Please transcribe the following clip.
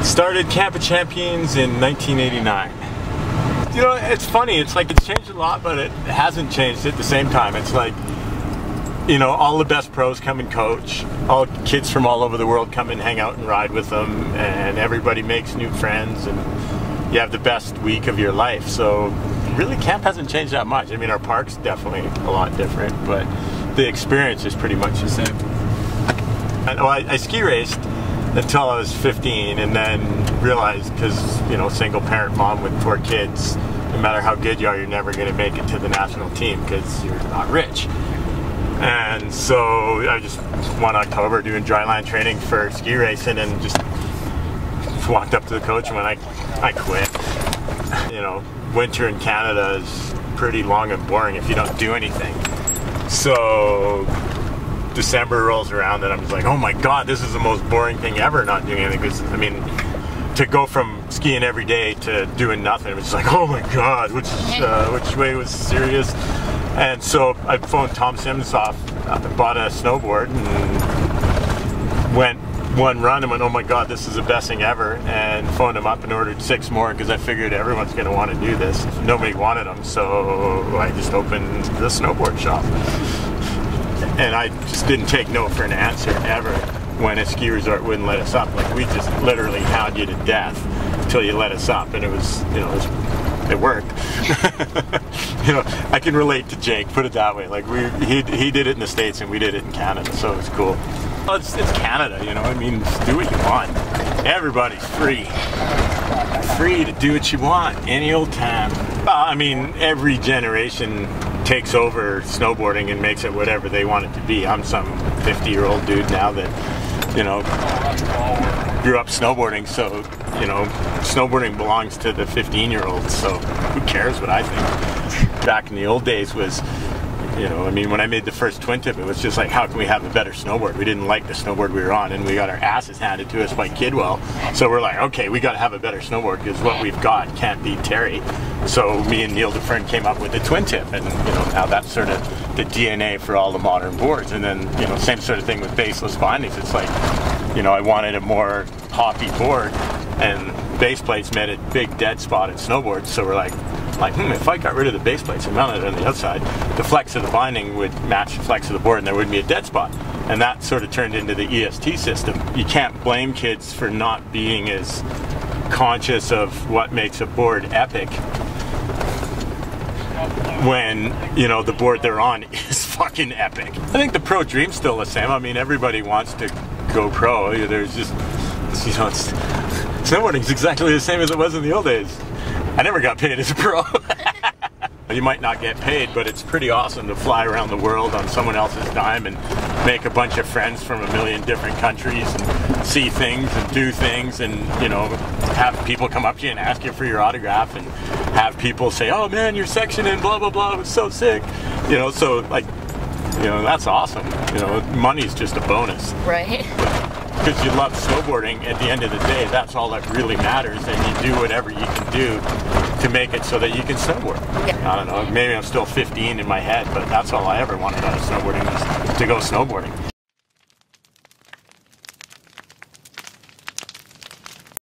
Started Camp of Champions in 1989. You know, it's funny, it's like it's changed a lot, but it hasn't changed at the same time. It's like, you know, all the best pros come and coach. All kids from all over the world come and hang out and ride with them, and everybody makes new friends, and you have the best week of your life. So really, camp hasn't changed that much. I mean, our park's definitely a lot different, but the experience is pretty much the same. And, well, I ski raced until I was 15, and then realized, because, you know, single parent mom with 4 kids, no matter how good you are, you're never going to make it to the national team because you're not rich. And so I just one October doing dryland training for ski racing, and just walked up to the coach and went, I quit. You know, winter in Canada is pretty long and boring if you don't do anything. So December rolls around and I'm just like, oh my god, this is the most boring thing ever, not doing anything. Because, I mean, to go from skiing every day to doing nothing, it was like, oh my god, which way was serious? And so I phoned Tom Sims off, bought a snowboard, and went one run and went, oh my god, this is the best thing ever, and phoned him up and ordered 6 more because I figured everyone's going to want to do this. Nobody wanted them, so I just opened the snowboard shop. And I just didn't take no for an answer ever when a ski resort wouldn't let us up. Like, we just literally hound you to death until you let us up, and it was, you know, it worked. You know, I can relate to Jake, put it that way. Like, he did it in the States and we did it in Canada, so it was cool. Well, it's Canada, you know, I mean, just do what you want. Everybody's free. Free to do what you want, any old time. I mean, every generation takes over snowboarding and makes it whatever they want it to be. I'm some 50-year-old dude now that, you know, grew up snowboarding, so, you know, snowboarding belongs to the 15-year-olds, so who cares what I think? Back in the old days was, you know, I mean, when I made the first twin tip, it was just like, how can we have a better snowboard? We didn't like the snowboard we were on, and we got our asses handed to us by Kidwell. So we're like, okay, we got to have a better snowboard because what we've got can't beat Terry. So me and Neil DeFern came up with the twin tip, and, you know, now that's sort of the DNA for all the modern boards. And then, you know, same sort of thing with baseless bindings. It's like, you know, I wanted a more hoppy board, and base plates made a big dead spot in snowboards. So we're like, if I got rid of the base plates and mounted it on the outside, the flex of the binding would match the flex of the board and there wouldn't be a dead spot. And that sort of turned into the EST system. You can't blame kids for not being as conscious of what makes a board epic when, you know, the board they're on is fucking epic. I think the pro dream's still the same. I mean, everybody wants to go pro. There's just, you know, snowboarding's exactly the same as it was in the old days. I never got paid as a pro. You might not get paid, but it's pretty awesome to fly around the world on someone else's dime and make a bunch of friends from a million different countries and see things and do things, and, you know, have people come up to you and ask you for your autograph, and have people say, oh man, your section in blah blah blah was so sick. You know, so, like, you know, that's awesome. You know, money's just a bonus. Right. Because you love snowboarding, at the end of the day, that's all that really matters, and you do whatever you can do to make it so that you can snowboard. Yeah. I don't know, maybe I'm still 15 in my head, but that's all I ever wanted out of snowboarding, was to go snowboarding.